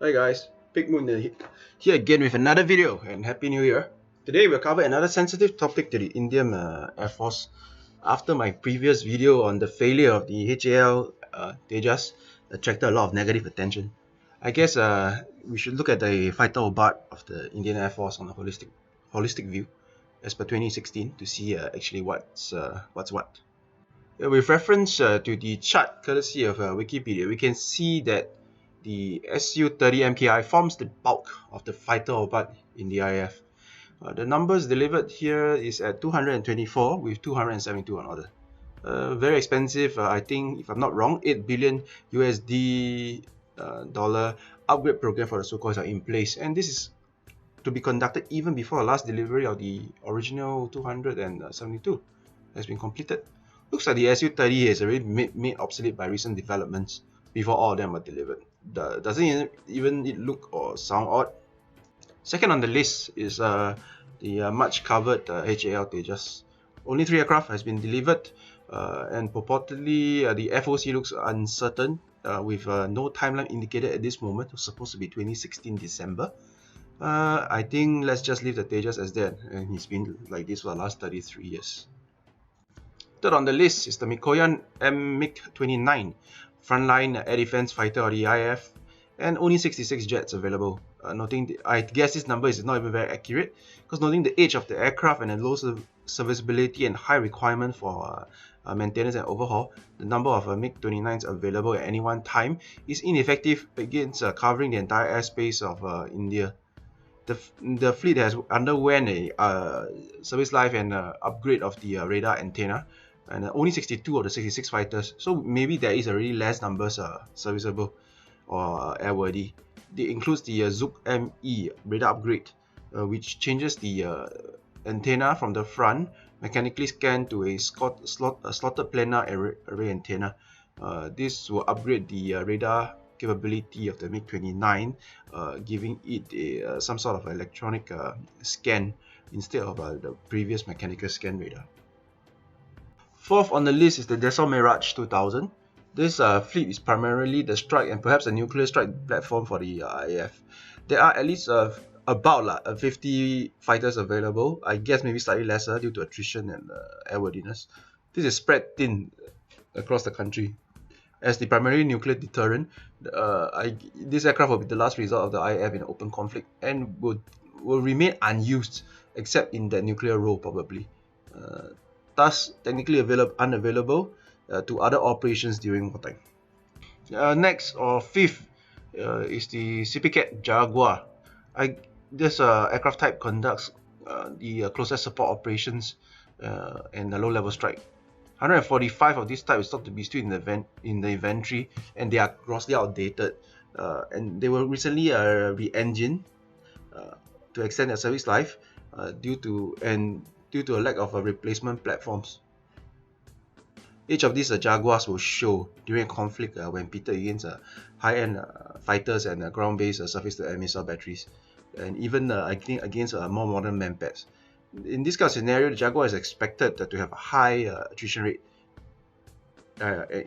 Hi guys, Pigmoon here again with another video, and Happy New Year. Today we'll cover another sensitive topic to the Indian Air Force. After my previous video on the failure of the HAL Tejas attracted a lot of negative attention, I guess we should look at the fighter obart of the Indian Air Force on a holistic view as per 2016 to see actually what's what. With reference to the chart courtesy of Wikipedia, we can see that the Su-30 MKI forms the bulk of the fighter obart in the IAF. The numbers delivered here is at 224 with 272 on order. Very expensive, I think, if I'm not wrong, 8 billion USD dollar upgrade program for the Sukhoi are in place, and this is to be conducted even before the last delivery of the original 272 has been completed. Looks like the Su-30 is already made obsolete by recent developments before all of them are delivered. Doesn't even it look or sound odd? Second on the list is the much covered HAL Tejas. Only 3 aircraft has been delivered, and purportedly the FOC looks uncertain with no timeline indicated at this moment. It's supposed to be 2016 December. I think let's just leave the Tejas as that, and he's been like this for the last 33 years. Third on the list is the Mikoyan MiG-21 frontline air defense fighter or the IAF, and only 66 jets available. Noting, I guess this number is not even very accurate, because noting the age of the aircraft and the low serviceability and high requirement for maintenance and overhaul, the number of MiG-29s available at any one time is ineffective against covering the entire airspace of India. The fleet has underwent a service life and upgrade of the radar antenna, and only 62 of the 66 fighters, so maybe there is already less numbers serviceable or airworthy. It includes the Zook ME radar upgrade, which changes the antenna from the front mechanically scanned to a slotted planar array antenna. This will upgrade the radar capability of the MiG-29, giving it some sort of electronic scan instead of the previous mechanical scan radar. Fourth on the list is the Dassault Mirage 2000. This fleet is primarily the strike and perhaps a nuclear strike platform for the IAF. There are at least about 50 fighters available. I guess maybe slightly lesser due to attrition and airworthiness. This is spread thin across the country. As the primary nuclear deterrent, this aircraft will be the last resort of the IAF in open conflict and will remain unused except in the nuclear role probably. Thus technically unavailable to other operations during wartime. Next, or fifth, is the CPCAT Jaguar. This aircraft type conducts the closest support operations and the low-level strike. 145 of this type is thought to be still in the inventory, and they are grossly outdated. And they were recently re-engined to extend their service life due to a lack of replacement platforms. Each of these Jaguars will show during a conflict when pitted against high-end fighters and ground-based surface-to-air missile batteries, and even I think against more modern manpads. In this kind of scenario, the Jaguar is expected to have a high attrition rate.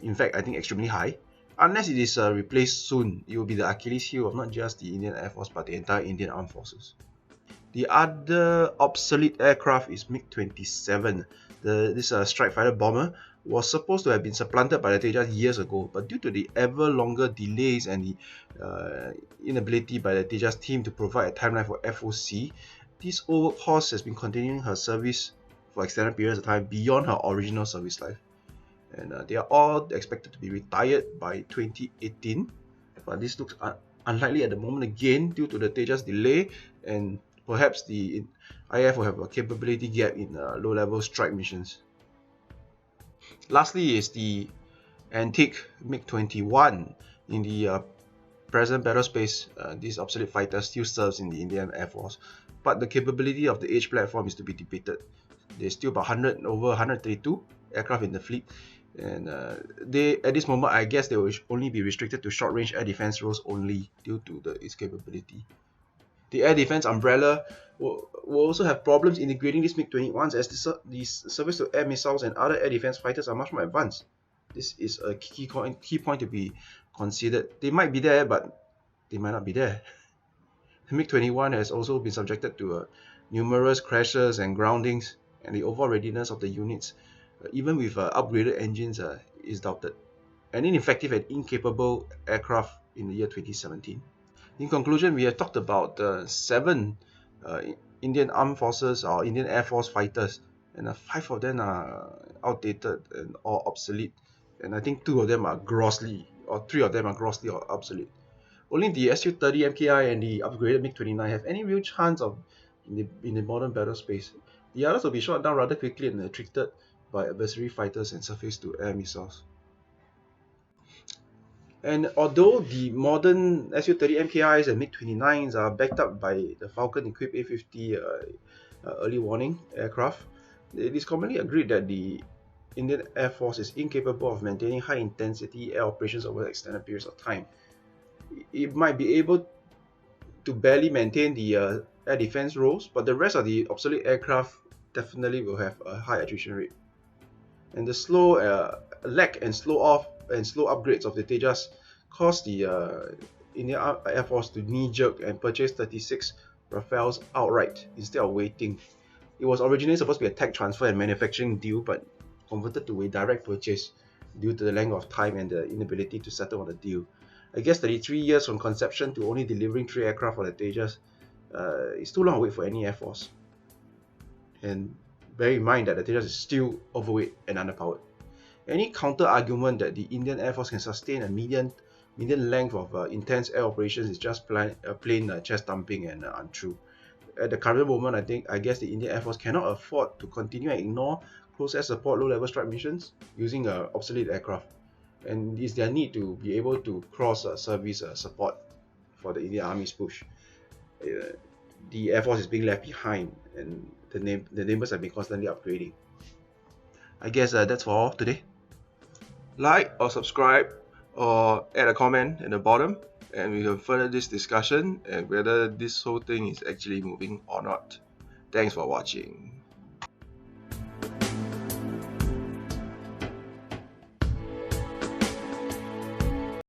In fact, I think extremely high. Unless it is replaced soon, it will be the Achilles heel of not just the Indian Air Force but the entire Indian Armed Forces. The other obsolete aircraft is MiG-27. This strike fighter bomber was supposed to have been supplanted by the Tejas years ago, but due to the ever longer delays and the inability by the Tejas team to provide a timeline for FOC, this old horse has been continuing her service for extended periods of time beyond her original service life. And they are all expected to be retired by 2018, but this looks unlikely at the moment again due to the Tejas delay, and perhaps the IAF will have a capability gap in low-level strike missions. Lastly is the antique MiG-21. In the present battle space, this obsolete fighter still serves in the Indian Air Force, but the capability of the H platform is to be debated. There's still about over 132 aircraft in the fleet, and at this moment I guess they will only be restricted to short-range air defense roles only due to its capability. The air defense umbrella will also have problems integrating these MiG-21s as these surface-to-air missiles and other air defense fighters are much more advanced. This is a key point to be considered. They might be there, but they might not be there. The MiG-21 has also been subjected to numerous crashes and groundings, and the overall readiness of the units, even with upgraded engines, is doubted. An ineffective and incapable aircraft in the year 2017. In conclusion, we have talked about 7 Indian Armed Forces or Indian Air Force fighters, and 5 of them are outdated and or obsolete, and I think 2 of them are grossly, or 3 of them are grossly or obsolete. Only the Su-30 MKI and the upgraded MiG-29 have any real chance of in the modern battle space. The others will be shot down rather quickly and treated by adversary fighters and surface-to-air missiles. And although the modern Su-30 MKIs and MiG-29s are backed up by the Falcon-equipped A-50 early warning aircraft, it is commonly agreed that the Indian Air Force is incapable of maintaining high-intensity air operations over extended periods of time. It might be able to barely maintain the air defense roles, but the rest of the obsolete aircraft definitely will have a high attrition rate. And the slow lack and slow upgrades of the Tejas caused the Indian Air Force to knee-jerk and purchase 36 Rafales outright instead of waiting. It was originally supposed to be a tech transfer and manufacturing deal, but converted to a direct purchase due to the length of time and the inability to settle on the deal. I guess 33 years from conception to only delivering 3 aircraft for the Tejas is too long a wait for any Air Force. And bear in mind that the Tejas is still overweight and underpowered. Any counter-argument that the Indian Air Force can sustain a median length of intense air operations is just plain chest thumping and untrue. At the current moment, I guess the Indian Air Force cannot afford to continue and ignore close air support low-level strike missions using obsolete aircraft. And it's their need to be able to cross service support for the Indian Army's push. The Air Force is being left behind, and the neighbors have been constantly upgrading. I guess that's for all today. Like or subscribe or add a comment at the bottom, and we can further this discussion and whether this whole thing is actually moving or not. Thanks for watching.